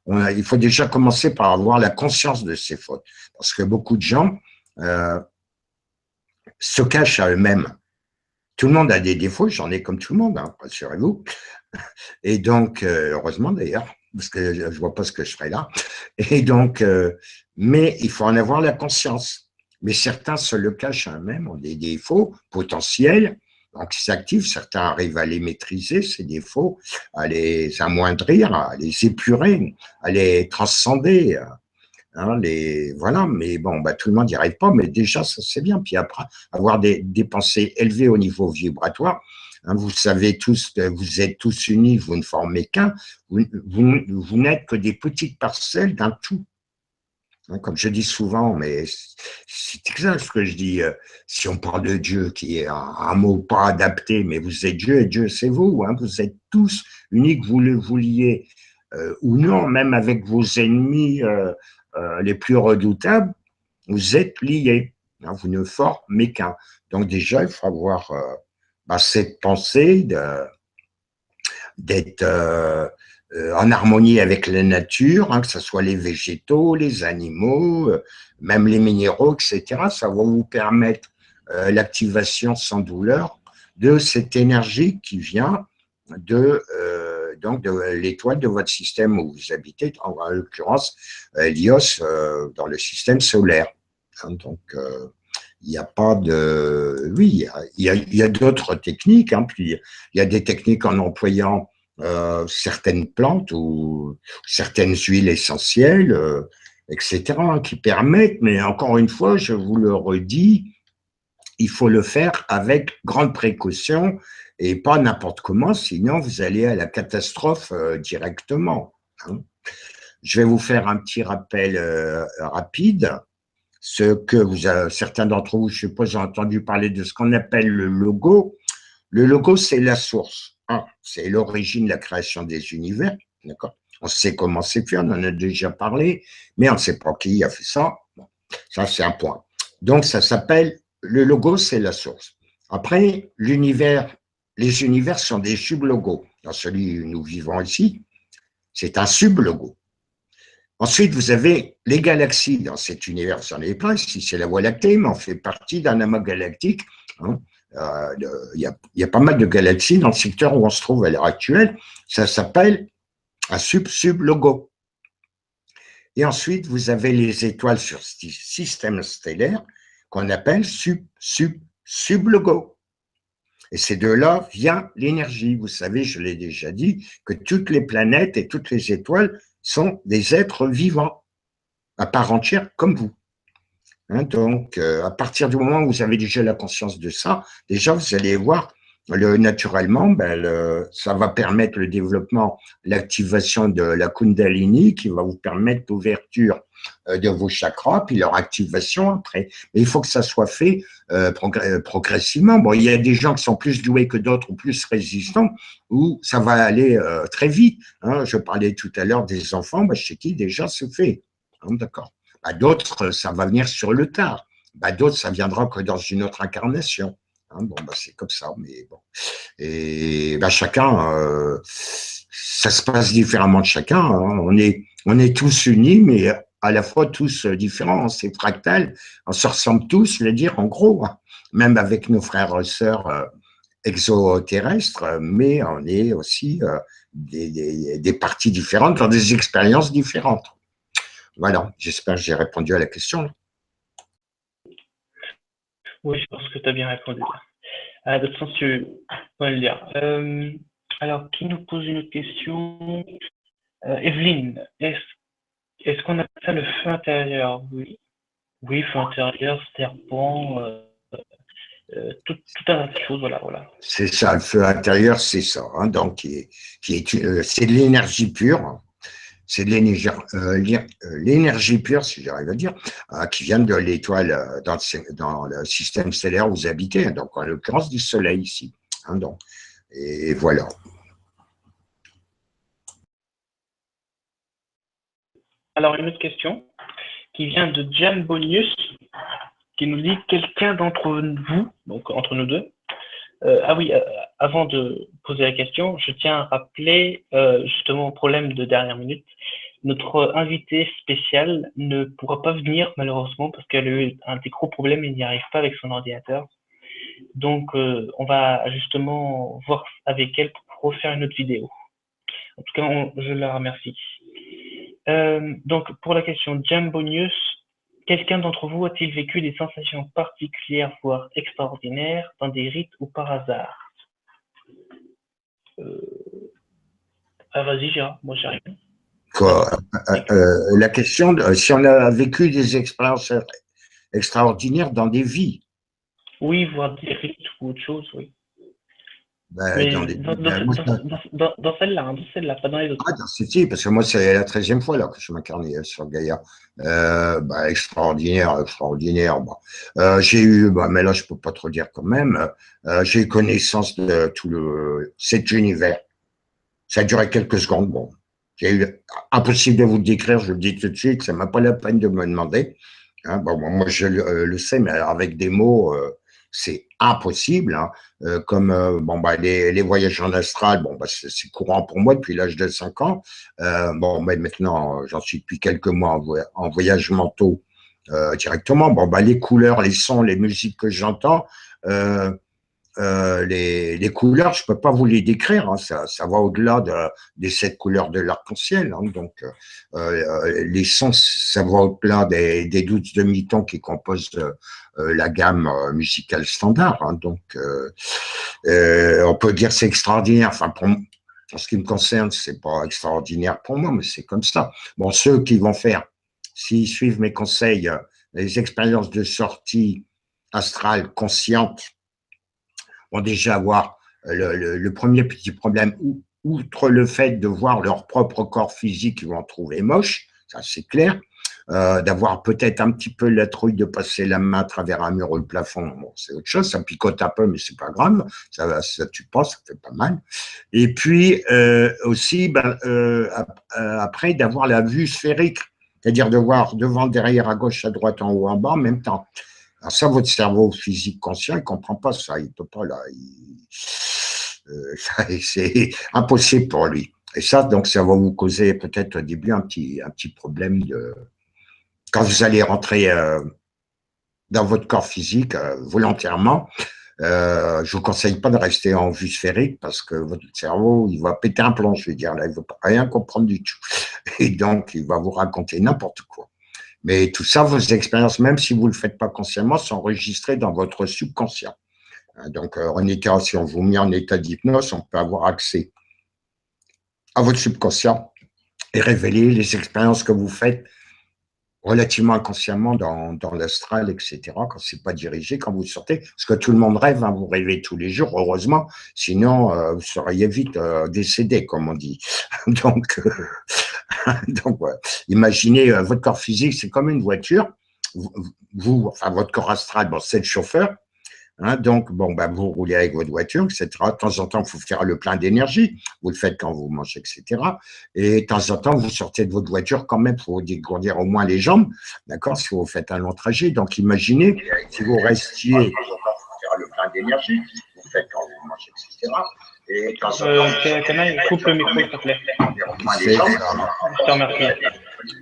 S2: il faut déjà commencer par avoir la conscience de ses fautes. Parce que beaucoup de gens se cachent à eux-mêmes. Tout le monde a des défauts, j'en ai comme tout le monde, hein, rassurez-vous. Et donc, heureusement d'ailleurs, parce que je ne vois pas ce que je ferais là. Et donc, mais il faut en avoir la conscience. Mais certains se le cachent à eux-mêmes, ont des défauts potentiels, donc ils s'activent, certains arrivent à les maîtriser, ces défauts, à les amoindrir, à les épurer, à les transcender. Hein, voilà, mais bon, bah, tout le monde n'y arrive pas, mais déjà, ça c'est bien. Puis après, avoir des pensées élevées au niveau vibratoire, hein, vous savez tous, vous êtes tous unis, vous ne formez qu'un, vous n'êtes que des petites parcelles d'un tout. Hein, comme je dis souvent, mais c'est exact ce que je dis. Si on parle de Dieu, qui est un mot pas adapté, mais vous êtes Dieu et Dieu c'est vous. Hein, vous êtes tous unis, que vous le vouliez ou non, même avec vos ennemis les plus redoutables, vous êtes liés. Hein, vous ne formez qu'un. Donc déjà, il faut avoir cette pensée d'être en harmonie avec la nature, hein, que ce soit les végétaux, les animaux, même les minéraux, etc. Ça va vous permettre l'activation sans douleur de cette énergie qui vient donc de l'étoile de votre système où vous habitez, en l'occurrence l'IOS dans le système solaire. Hein, donc, il n'y a pas de… Oui, il y a d'autres techniques. Hein, puis il y a des techniques en employant certaines plantes ou certaines huiles essentielles, etc., qui permettent, mais encore une fois, je vous le redis, il faut le faire avec grande précaution et pas n'importe comment, sinon vous allez à la catastrophe directement. Hein. Je vais vous faire un petit rappel rapide. Ce que certains d'entre vous, je suppose, ont entendu parler de ce qu'on appelle le logo. Le logo, c'est la source. C'est l'origine de la création des univers. D'accord. On sait comment c'est fait, on en a déjà parlé, mais on ne sait pas qui a fait ça. Bon, ça, c'est un point. Donc, ça s'appelle, le logo, c'est la source. Après, l'univers, les univers sont des sublogos. Dans celui où nous vivons ici, c'est un sublogo. Ensuite, vous avez les galaxies dans cet univers. Vous en avez plein. Ici, c'est la Voie lactée, mais on fait partie d'un amas galactique. Hein. Il y a pas mal de galaxies dans le secteur où on se trouve à l'heure actuelle. Ça s'appelle un sub-logo. Et ensuite, vous avez les étoiles sur ce système stellaire qu'on appelle sub-logo. Et ces deux-là vient l'énergie. Vous savez, je l'ai déjà dit, que toutes les planètes et toutes les étoiles sont des êtres vivants, à part entière, comme vous. Hein, donc, à partir du moment où vous avez déjà la conscience de ça, déjà, vous allez voir, naturellement, ça va permettre le développement, l'activation de la Kundalini qui va vous permettre l'ouverture de vos chakras, puis leur activation après. Mais il faut que ça soit fait progressivement. Bon, il y a des gens qui sont plus doués que d'autres ou plus résistants, où ça va aller très vite. Hein. Je parlais tout à l'heure des enfants, chez qui déjà se fait. Hein, d'accord. D'autres, ça va venir sur le tard. D'autres, ça viendra que dans une autre incarnation. Hein, c'est comme ça, mais bon. Et chacun, ça se passe différemment de chacun. Hein. On est tous unis, mais à la fois tous différents. C'est fractal. On se ressemble tous, je veux dire, en gros, hein. Même avec nos frères et sœurs exoterrestres, mais on est aussi des parties différentes dans des expériences différentes. Voilà, j'espère que j'ai répondu à la question.
S1: Oui, je pense que tu as bien répondu. Dans le sens, tu peux le dire. Alors, qui nous pose une autre question? Evelyne, est-ce qu'on appelle ça le feu intérieur? Oui. Oui, feu intérieur, serpent, tout un tas de choses, voilà, voilà.
S2: C'est ça, le feu intérieur, c'est ça. Hein, donc, c'est de l'énergie pure. C'est de l'énergie pure, si j'arrive à dire, qui vient de l'étoile dans le système stellaire où vous habitez, donc en l'occurrence du Soleil ici. Hein, donc, et voilà.
S1: Alors, une autre question qui vient de Jan Bonius, qui nous dit quelqu'un d'entre vous, donc entre nous deux. Ah oui, avant de poser la question, je tiens à rappeler justement au problème de dernière minute. Notre invité spécial ne pourra pas venir malheureusement parce qu'elle a eu un des gros problèmes et n'y arrive pas avec son ordinateur. Donc on va justement voir avec elle pour refaire une autre vidéo. En tout cas, je la remercie. Donc pour la question Jambonius, quelqu'un d'entre vous a-t-il vécu des sensations particulières, voire extraordinaires, dans des rites ou par hasard? Vas-y, Gérard, moi j'arrive.
S2: La question, si on a vécu des expériences extraordinaires dans des vies.
S1: Oui, voire direct ou autre chose, oui.
S2: Ben,
S1: Mais
S2: dans des, ben, moi,
S1: dans celle-là, hein, dans celle-là, pas dans les autres.
S2: dans celle-ci, parce que moi, c'est la 13e fois là, que je m'incarne sur Gaïa. Ben, extraordinaire, extraordinaire. Bon. J'ai eu, ben, mais là, je peux pas trop dire quand même, j'ai eu connaissance de tout cet univers. Ça a duré quelques secondes. Bon, j'ai eu impossible de vous le décrire, je vous le dis tout de suite, ça m'a pas la peine de me demander. Hein, bon, moi, je le sais, mais alors avec des mots, c'est impossible. Hein. Comme bon, bah, les voyages en astral, bon, bah, c'est courant pour moi depuis l'âge de 5 ans. Bon, mais maintenant, j'en suis depuis quelques mois en voyage mentaux directement. Bon, bah, les couleurs, les sons, les musiques que j'entends, euh, les couleurs, je peux pas vous les décrire, hein, ça va au-delà des 7 couleurs de l'arc-en-ciel. Hein, donc, les sons, ça va au-delà des 12 demi-tons qui composent la gamme musicale standard. Hein, donc, on peut dire c'est extraordinaire. Enfin, en ce qui me concerne, c'est pas extraordinaire pour moi, mais c'est comme ça. Bon, ceux qui vont faire, s'ils suivent mes conseils, les expériences de sortie astrale consciente, vont déjà avoir le premier petit problème, outre le fait de voir leur propre corps physique qu'ils vont trouver moche, ça c'est clair, d'avoir peut-être un petit peu la trouille de passer la main à travers un mur ou le plafond, bon, c'est autre chose, ça picote un peu, mais c'est pas grave, ça tue pas, ça fait pas mal. Et puis aussi, ben, après, d'avoir la vue sphérique, c'est-à-dire de voir devant, derrière, à gauche, à droite, en haut, en bas, en même temps. Alors ça, votre cerveau physique conscient, il ne comprend pas ça, il ne peut pas là. C'est impossible pour lui. Et ça, donc, ça va vous causer peut-être au début un petit problème quand vous allez rentrer dans votre corps physique volontairement. Je ne vous conseille pas de rester en vue sphérique parce que votre cerveau, il va péter un plomb, je veux dire, là, il ne va rien comprendre du tout. Et donc, il va vous raconter n'importe quoi. Mais tout ça, vos expériences, même si vous ne le faites pas consciemment, sont enregistrées dans votre subconscient. Donc, si on vous met en état d'hypnose, on peut avoir accès à votre subconscient et révéler les expériences que vous faites relativement inconsciemment dans l'astral, etc., quand ce n'est pas dirigé, quand vous sortez, parce que tout le monde rêve, hein, vous rêvez tous les jours, heureusement, sinon vous seriez vite décédé, comme on dit. Donc, donc ouais. Imaginez votre corps physique, c'est comme une voiture, enfin votre corps astral, bon, c'est le chauffeur. Hein, donc, bon, bah, vous roulez avec votre voiture, etc. De temps en temps, il faut faire le plein d'énergie. Vous le faites quand vous mangez, etc. Et de temps en temps, vous sortez de votre voiture quand même pour vous dégourdir au moins les jambes, d'accord, si vous faites un long trajet. Donc, imaginez si vous restiez, faire le plein d'énergie, vous faites quand vous mangez, etc. Et de temps en temps,
S1: Canaille, coupe le micro, s'il te plaît.
S2: au moins les jambes.
S1: Je te remercie.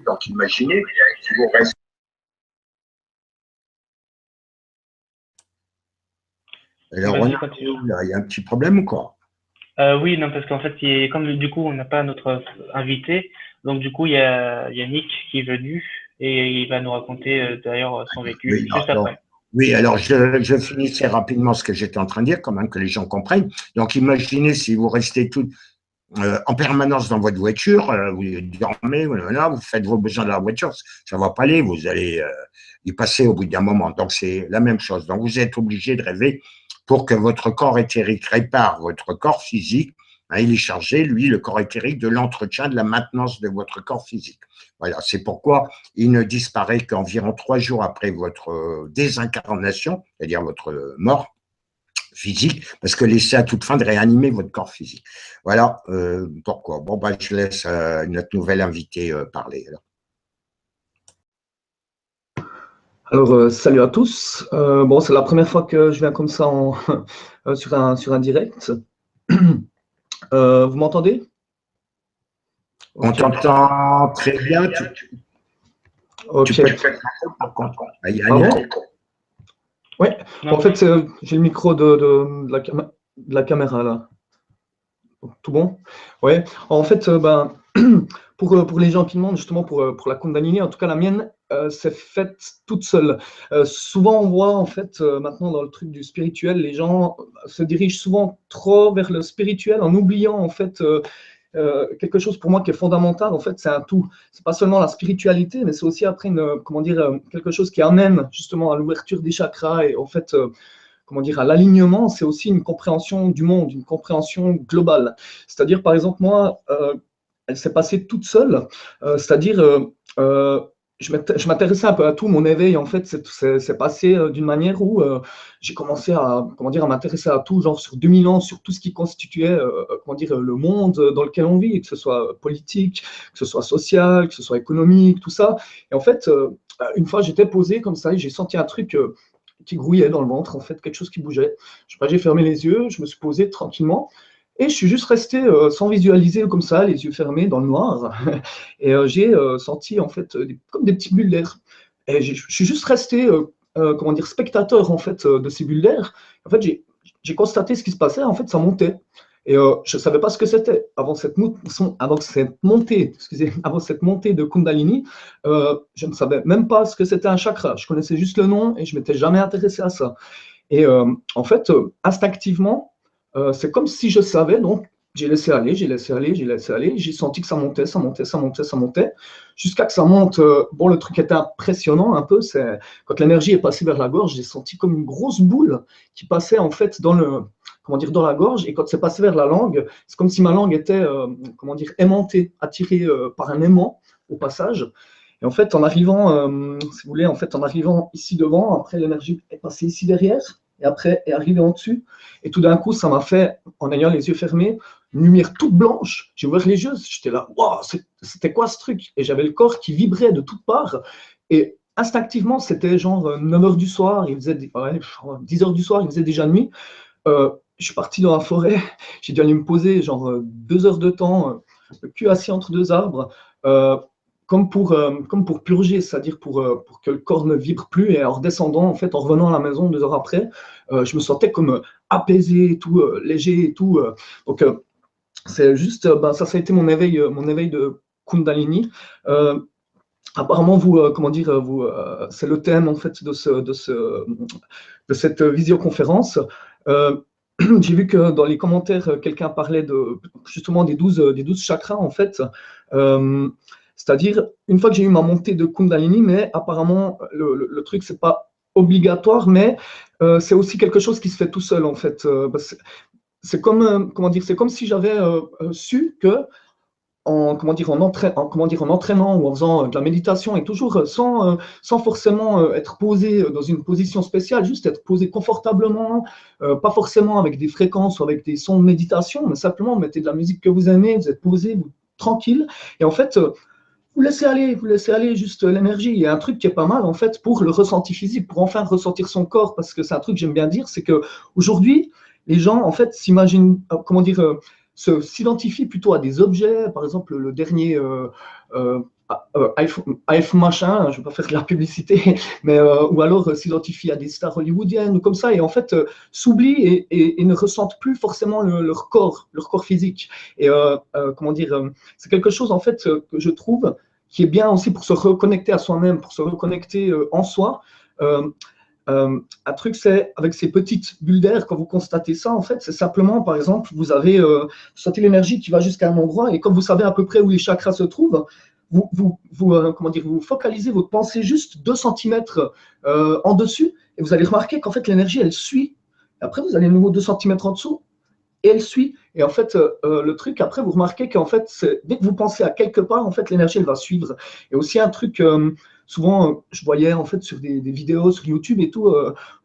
S2: Donc, imaginez si vous restiez. Alors, il y a un petit problème ou quoi?
S1: Oui, non, parce qu'en fait, comme du coup, on n'a pas notre invité, donc du coup, il y a Yannick qui est venu et il va nous raconter d'ailleurs son vécu
S2: Oui,
S1: juste après.
S2: Oui, alors je finissais rapidement ce que j'étais en train de dire, quand même que les gens comprennent. Donc, imaginez si vous restez tout en permanence dans votre voiture, vous dormez, voilà, vous faites vos besoins de la voiture, ça ne va pas aller, vous allez y passer au bout d'un moment. Donc, c'est la même chose. Donc, vous êtes obligé de rêver pour que votre corps éthérique répare votre corps physique. Hein, il est chargé, lui, le corps éthérique, de l'entretien, de la maintenance de votre corps physique. Voilà, c'est pourquoi il ne disparaît qu'environ 3 jours après votre désincarnation, c'est-à-dire votre mort physique, parce que laissez à toute fin de réanimer votre corps physique. Voilà pourquoi. Bon, bah, je laisse notre nouvelle invitée parler.
S3: Alors, salut à tous. Bon, c'est la première fois que je viens comme ça sur un direct. Vous m'entendez?
S2: On t'entend très bien.
S3: Ok.
S2: Tu peux faire par contre.
S3: Oui, en fait, j'ai le micro de la caméra là. Tout bon? Ouais. En fait, pour les gens qui demandent justement pour la Kundalini, en tout cas la mienne, c'est faite toute seule. Souvent, on voit en fait maintenant dans le truc du spirituel, les gens se dirigent souvent trop vers le spirituel en oubliant en fait quelque chose pour moi qui est fondamental. En fait, c'est un tout. C'est pas seulement la spiritualité, mais c'est aussi après comment dire, quelque chose qui amène justement à l'ouverture des chakras et en fait, comment dire, à l'alignement. C'est aussi une compréhension du monde, une compréhension globale. C'est-à-dire, par exemple, moi, elle s'est passée toute seule. C'est-à-dire, je m'intéressais un peu à tout. Mon éveil, en fait, s'est passé d'une manière où j'ai commencé à, comment dire, à m'intéresser à tout, genre sur 2000 ans, sur tout ce qui constituait, comment dire, le monde dans lequel on vit, que ce soit politique, que ce soit social, que ce soit économique, tout ça. Et en fait, une fois, j'étais posé comme ça et j'ai senti un truc qui grouillait dans le ventre, en fait, quelque chose qui bougeait. Je sais pas, j'ai fermé les yeux, je me suis posé tranquillement. Et je suis juste resté sans visualiser comme ça, les yeux fermés dans le noir. Et j'ai senti en fait comme des petites bulles d'air. Et je suis juste resté, comment dire, spectateur en fait de ces bulles d'air. En fait, j'ai constaté ce qui se passait. En fait, ça montait. Et je ne savais pas ce que c'était avant cette montée de Kundalini. Je ne savais même pas ce que c'était un chakra. Je connaissais juste le nom et je m'étais jamais intéressé à ça. Et en fait, instinctivement, c'est comme si je savais, donc j'ai laissé aller, j'ai laissé aller, j'ai laissé aller, j'ai senti que ça montait, ça montait, ça montait, ça montait, jusqu'à que ça monte. Bon, le truc était impressionnant un peu, c'est quand l'énergie est passée vers la gorge, j'ai senti comme une grosse boule qui passait en fait dans le, comment dire, dans la gorge, et quand c'est passé vers la langue, c'est comme si ma langue était, comment dire, aimantée, attirée par un aimant au passage. Et en fait, en arrivant, si vous voulez, en fait, en arrivant ici devant, après l'énergie est passée ici derrière, et après est arrivée en dessus. Et tout d'un coup, ça m'a fait, en ayant les yeux fermés, une lumière toute blanche. J'ai ouvert les yeux, j'étais là, waouh, c'était quoi ce truc? Et j'avais le corps qui vibrait de toutes parts. Et instinctivement, c'était genre 9 h du soir, il faisait 10 h du soir, il faisait déjà nuit. Je suis parti dans la forêt, j'ai dû aller me poser genre 2 heures de temps, le cul assis entre deux arbres. Comme pour purger, c'est-à-dire pour que le corps ne vibre plus. Et en redescendant, en fait, en revenant à la maison 2 heures après, je me sentais comme apaisé, et tout, léger et tout. Donc, c'est juste, ça a été mon éveil de Kundalini. Apparemment, vous, comment dire, c'est le thème en fait de cette visioconférence. J'ai vu que dans les commentaires, quelqu'un parlait justement des 12 chakras en fait. C'est-à-dire, une fois que j'ai eu ma montée de Kundalini, mais apparemment, le truc, c'est pas obligatoire, mais c'est aussi quelque chose qui se fait tout seul, en fait. C'est comme, comment dire, c'est comme si j'avais su que, comment dire, en entraînant ou en faisant de la méditation, et toujours sans forcément être posé dans une position spéciale, juste être posé confortablement, pas forcément avec des fréquences ou avec des sons de méditation, mais simplement mettez de la musique que vous aimez, vous êtes posé, tranquille, et en fait, vous laissez aller juste l'énergie. Il y a un truc qui est pas mal en fait pour le ressenti physique, pour enfin ressentir son corps, parce que c'est un truc que j'aime bien dire, c'est que aujourd'hui, les gens en fait s'imaginent, comment dire, s'identifient plutôt à des objets, par exemple le dernier iPhone machin, je ne vais pas faire de la publicité, mais ou alors s'identifient à des stars hollywoodiennes ou comme ça, et en fait s'oublient et ne ressentent plus forcément leur corps physique. Et comment dire, c'est quelque chose en fait que je trouve qui est bien aussi pour se reconnecter à soi-même, pour se reconnecter en soi. Un truc, c'est avec ces petites bulles d'air, quand vous constatez ça, en fait, c'est simplement, par exemple, vous sentez l'énergie qui va jusqu'à un endroit, et comme vous savez à peu près où les chakras se trouvent, comment dire, vous focalisez votre pensée juste 2 cm en dessus, et vous allez remarquer qu'en fait, l'énergie, elle suit. Et après, vous allez de nouveau 2 cm en dessous, et elle suit. Et en fait, le truc, après, vous remarquez qu'en fait, dès que vous pensez à quelque part, en fait, l'énergie, elle va suivre. Et aussi un truc, souvent, je voyais en fait sur des vidéos sur YouTube et tout,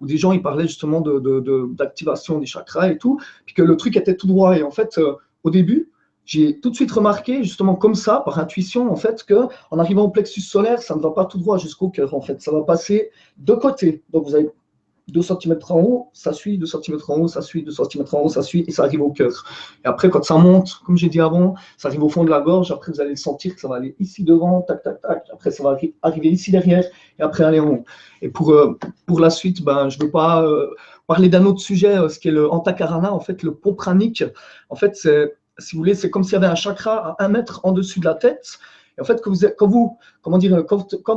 S3: où des gens, ils parlaient justement d'activation des chakras et tout, puis que le truc était tout droit. Et en fait, au début, j'ai tout de suite remarqué, justement comme ça, par intuition, en fait, qu'en arrivant au plexus solaire, ça ne va pas tout droit jusqu'au cœur, en fait. Ça va passer de côté. Donc, vous avez 2 cm en haut, ça suit, 2 cm en haut, ça suit, 2 cm en haut, ça suit, et ça arrive au cœur. Et après, quand ça monte, comme j'ai dit avant, ça arrive au fond de la gorge, après vous allez le sentir que ça va aller ici devant, tac, tac, tac, après ça va arriver ici derrière, et après aller en haut. Et pour la suite, je ne veux pas parler d'un autre sujet, ce qui est le Antakarana, en fait, le pont pranique. En fait, si vous voulez, c'est comme s'il y avait un chakra à 1 mètre en dessus de la tête. Et en fait, quand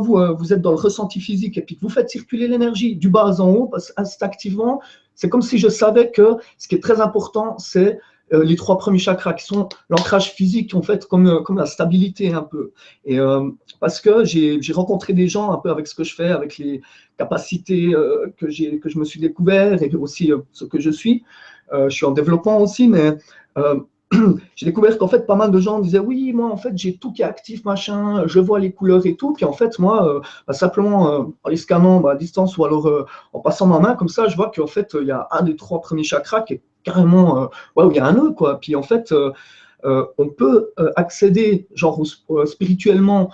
S3: vous êtes dans le ressenti physique et puis que vous faites circuler l'énergie du bas en haut, instinctivement, c'est comme si je savais que ce qui est très important, c'est les 3 premiers chakras qui sont l'ancrage physique, en fait, comme la stabilité un peu. Et parce que j'ai rencontré des gens un peu avec ce que je fais, avec les capacités que je me suis découvert et aussi ce que je suis. Je suis en développement aussi, mais j'ai découvert qu'en fait, pas mal de gens disaient oui, moi, en fait, j'ai tout qui est actif, machin, je vois les couleurs et tout. Puis en fait, moi, simplement en les scannant à distance ou alors en passant ma main comme ça, je vois qu'en fait, il y a un des 3 premiers chakras qui est carrément, ouais, où il y a un nœud, quoi. Puis en fait, on peut accéder, genre, spirituellement,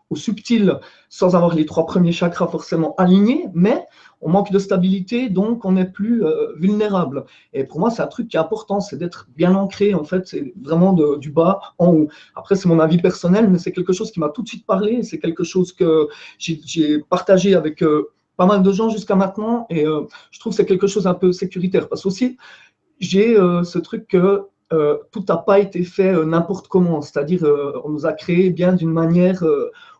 S3: au subtil, sans avoir les 3 premiers chakras forcément alignés, mais on manque de stabilité, donc on est plus vulnérable. Et pour moi, c'est un truc qui est important, c'est d'être bien ancré, en fait, c'est vraiment du bas en haut. Après, c'est mon avis personnel, mais c'est quelque chose qui m'a tout de suite parlé, c'est quelque chose que j'ai partagé avec pas mal de gens jusqu'à maintenant, et je trouve que c'est quelque chose un peu sécuritaire, parce qu'aussi, j'ai ce truc que tout n'a pas été fait n'importe comment, c'est-à-dire on nous a créé bien d'une manière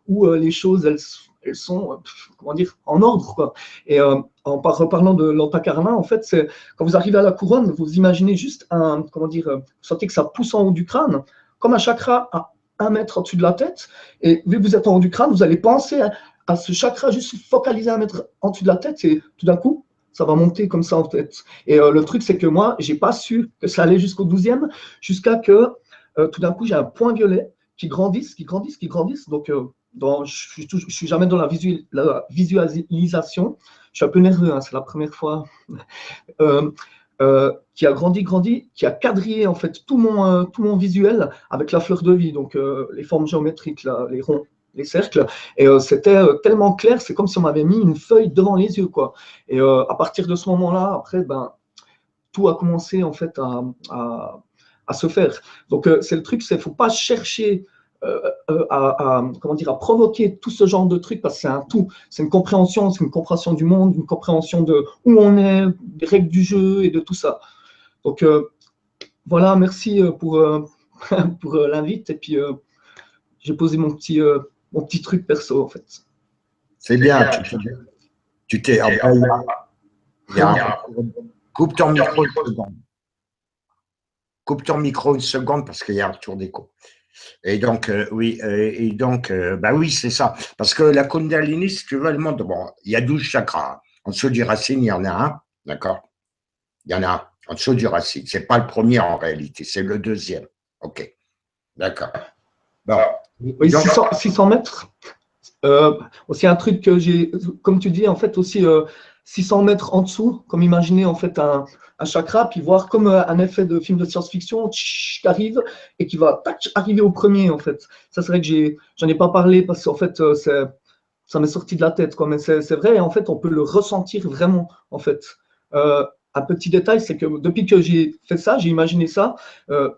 S3: où les choses, elles sont, comment dire, en ordre, quoi. Et en reparlant de l'antakarma, en fait, c'est quand vous arrivez à la couronne, vous imaginez juste comment dire, vous sentez que ça pousse en haut du crâne, comme un chakra à 1 mètre au-dessus de la tête, et vu que vous êtes en haut du crâne, vous allez penser à ce chakra juste focalisé à 1 mètre en dessous de la tête, et tout d'un coup, ça va monter comme ça en tête. Et le truc, c'est que moi, j'ai pas su que ça allait jusqu'au 12e, jusqu'à que tout d'un coup, j'ai un point violet qui grandisse, qui grandisse, qui grandisse. Donc, je suis jamais dans la visualisation. Je suis un peu nerveux, hein, c'est la première fois. Euh, qui a grandi, grandi, qui a quadrillé en fait tout mon visuel avec la fleur de vie, donc les formes géométriques, là, les ronds, les cercles. Et c'était tellement clair, c'est comme si on m'avait mis une feuille devant les yeux, quoi. Et à partir de ce moment-là, après, ben, tout a commencé en fait à se faire. Donc c'est le truc, c'est faut pas chercher comment dire, à provoquer tout ce genre de trucs parce que c'est un tout. C'est une compréhension du monde, une compréhension de où on est, des règles du jeu et de tout ça. Donc voilà, merci pour l'invite. Et puis j'ai posé mon petit truc perso en fait.
S2: C'est bien, tu t'es. Après, coupe ton micro une seconde. Coupe ton micro une seconde parce qu'il y a un retour d'écho. Et donc, oui, bah oui, c'est ça. Parce que la Kundalini, si tu veux, le monde, bon, il y a 12 chakras. En dessous du racine, il y en a un, d'accord? Il y en a un en dessous du racine. C'est pas le premier en réalité, c'est le deuxième. OK, d'accord. Bon.
S3: Oui, 600 mètres. Aussi un truc que j'ai, comme tu dis, en fait, aussi 600 mètres en dessous, comme imaginer en fait un chakra, puis voir comme un effet de film de science-fiction qui arrive et qui va arriver au premier, en fait. Ça, c'est vrai que j'en ai pas parlé parce qu'en fait, ça m'est sorti de la tête, quoi. Mais c'est vrai, en fait, on peut le ressentir vraiment, en fait. Un petit détail, c'est que depuis que j'ai fait ça, j'ai imaginé ça,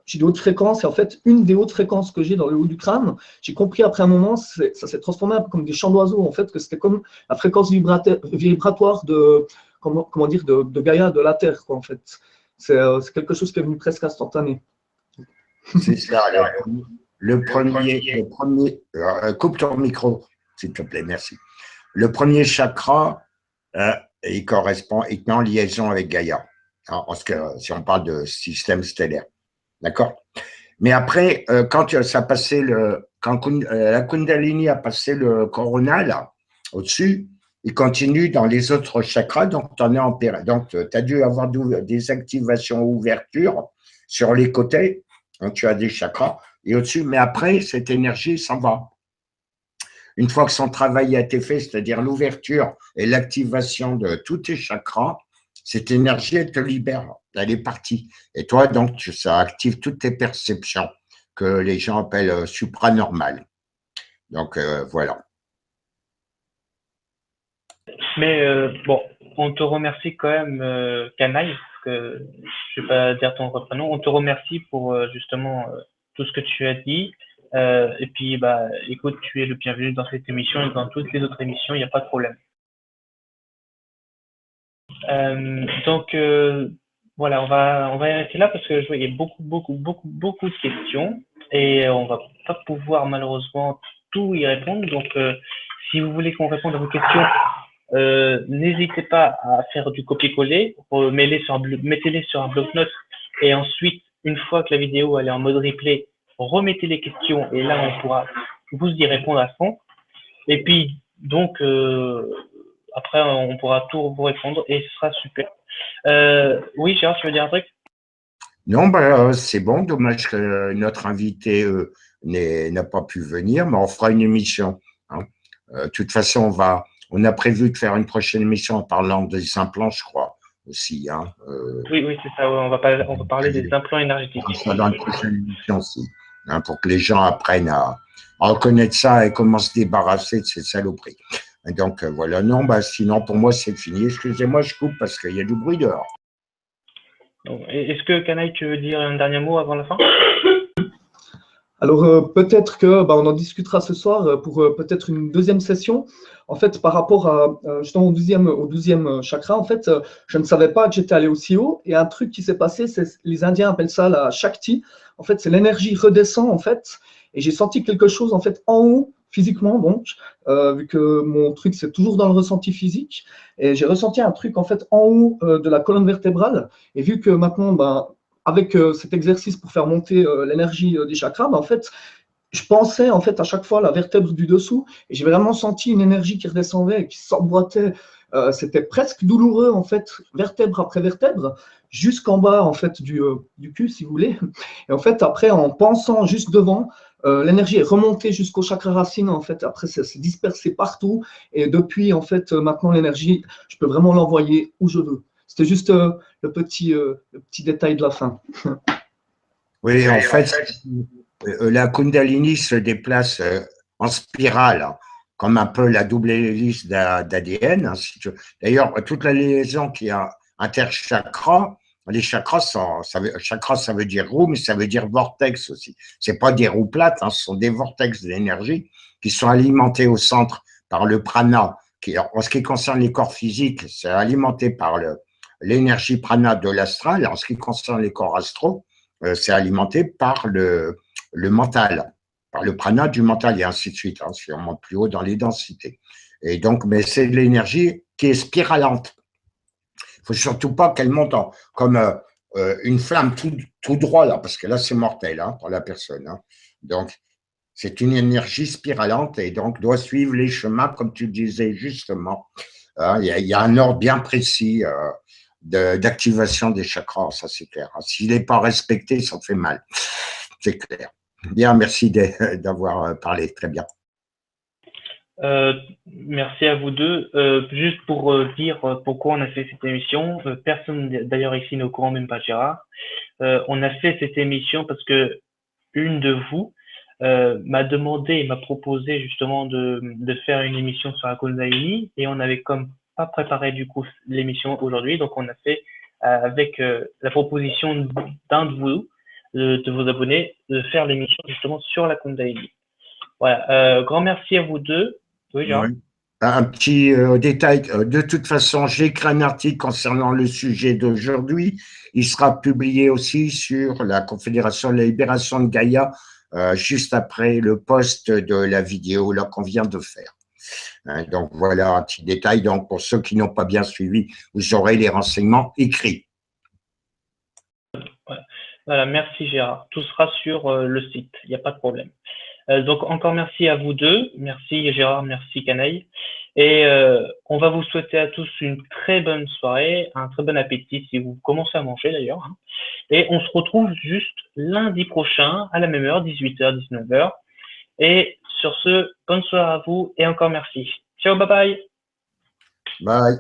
S3: j'ai des hautes fréquences, et en fait, une des hautes fréquences que j'ai dans le haut du crâne, j'ai compris après un moment, ça s'est transformé un peu comme des chants d'oiseaux, en fait, que c'était comme la fréquence vibratoire comment dire, de Gaïa, de la Terre, quoi, en fait. C'est quelque chose qui est venu presque instantané.
S2: C'est ça, le premier coupe ton micro, s'il te plaît, merci. Le premier chakra, il correspond, il est en liaison avec Gaïa, hein, si on parle de système stellaire. D'accord? Mais après, quand ça passait quand la Kundalini a passé le coronal au-dessus, il continue dans les autres chakras, donc tu en es en période. Donc, tu as dû avoir des activations ouvertures sur les côtés, donc tu as des chakras, et au-dessus, mais après, cette énergie s'en va. Une fois que son travail a été fait, c'est-à-dire l'ouverture et l'activation de tous tes chakras, cette énergie, elle te libère, elle est partie. Et toi, donc, ça active toutes tes perceptions que les gens appellent supranormales. Donc, voilà.
S1: Mais bon, on te remercie quand même, Canaille, parce que je ne vais pas dire ton vrai prénom. On te remercie pour justement tout ce que tu as dit. Et puis, bah, écoute, tu es le bienvenu dans cette émission et dans toutes les autres émissions, il n'y a pas de problème. Donc, voilà, on va arrêter là parce que je vois il y a beaucoup de questions et on va pas pouvoir malheureusement tout y répondre. Donc, si vous voulez qu'on réponde à vos questions, n'hésitez pas à faire du copier-coller, mettez-les sur un bloc-notes et ensuite une fois que la vidéo elle est en mode replay, remettez les questions et là, on pourra vous y répondre à fond. Et puis, donc, après, on pourra tout vous répondre et ce sera super. Oui, Gérard, tu veux dire un truc?
S2: Non, bah, c'est bon, dommage que notre invité n'a pas pu venir, mais on fera une émission. Hein. De toute façon, on a prévu de faire une prochaine émission en parlant des implants, je crois, aussi. Hein.
S1: Oui, oui, c'est ça. Ouais, on va parler des implants énergétiques.
S2: On fera dans une prochaine émission aussi, hein, pour que les gens apprennent à reconnaître ça et comment se débarrasser de ces saloperies. Et donc, voilà. Non, bah, sinon, pour moi, c'est fini. Excusez-moi, je coupe parce qu'il y a du bruit dehors.
S1: Est-ce que Canaille, tu veux dire un dernier mot avant la fin?
S3: Alors peut-être que on en discutera ce soir pour peut-être une deuxième session. En fait, par rapport à justement au 12e chakra, en fait, je ne savais pas que j'étais allé aussi haut. Et un truc qui s'est passé, c'est les Indiens appellent ça la Shakti. En fait, c'est l'énergie redescend en fait. Et j'ai senti quelque chose en fait en haut physiquement, donc vu que mon truc c'est toujours dans le ressenti physique. Et j'ai ressenti un truc en fait en haut de la colonne vertébrale. Et vu que maintenant, avec cet exercice pour faire monter l'énergie des chakras, en fait, je pensais en fait à chaque fois à la vertèbre du dessous et j'ai vraiment senti une énergie qui redescendait et qui s'emboîtait. C'était presque douloureux en fait, vertèbre après vertèbre, jusqu'en bas en fait du cul si vous voulez. Et en fait après en pensant juste devant, l'énergie est remontée jusqu'au chakra racine en fait. Après ça s'est dispersé partout et depuis en fait maintenant l'énergie, je peux vraiment l'envoyer où je veux. C'était juste le petit détail de la fin.
S2: Oui, en fait, la Kundalini se déplace en spirale, hein, comme un peu la double hélice d'ADN. Hein, si D'ailleurs, toute la liaison qui a interchakra, les chakras, chakra, ça veut dire roue, mais ça veut dire vortex aussi. C'est pas des roues plates, hein, ce sont des vortex d'énergie qui sont alimentés au centre par le prana. En ce qui concerne les corps physiques, c'est alimenté par l'énergie prana de l'astral. En ce qui concerne les corps astraux, c'est alimenté par le mental, par le prana du mental et ainsi de suite, hein, si on monte plus haut dans les densités. Et donc, mais c'est de l'énergie qui est spiralante. Il ne faut surtout pas qu'elle monte comme une flamme tout droit, là, parce que là, c'est mortel hein, pour la personne. Hein. Donc, c'est une énergie spiralante et donc doit suivre les chemins, comme tu disais justement. Il y a un ordre bien précis d'activation des chakras, ça c'est clair. S'il n'est pas respecté, ça fait mal. C'est clair. Bien, merci d'avoir parlé. Très bien.
S1: Merci à vous deux. Juste pour dire pourquoi on a fait cette émission, personne d'ailleurs ici n'est au courant, même pas Gérard. On a fait cette émission parce que une de vous m'a demandé et m'a proposé justement de faire une émission sur la Kundalini et on avait comme pas préparé du coup l'émission aujourd'hui, donc on a fait avec la proposition d'un de vous, de vos abonnés, de faire l'émission justement sur la Kundalini. Voilà, grand merci à vous deux. Oui, Jean.
S2: Oui. Un petit détail, de toute façon, j'ai écrit un article concernant le sujet d'aujourd'hui. Il sera publié aussi sur la Confédération de la Libération de Gaïa, juste après le post de la vidéo là qu'on vient de faire. Hein, donc voilà un petit détail. Donc pour ceux qui n'ont pas bien suivi, vous aurez les renseignements écrits.
S1: Voilà, merci Gérard. Tout sera sur le site, il n'y a pas de problème. Donc encore merci à vous deux, merci Gérard, merci Canaille. Et on va vous souhaiter à tous une très bonne soirée, un très bon appétit si vous commencez à manger d'ailleurs. Hein. Et on se retrouve juste lundi prochain à la même heure, 18h, 19h. Et sur ce, bonne soirée à vous et encore merci. Ciao, bye bye.
S2: Bye.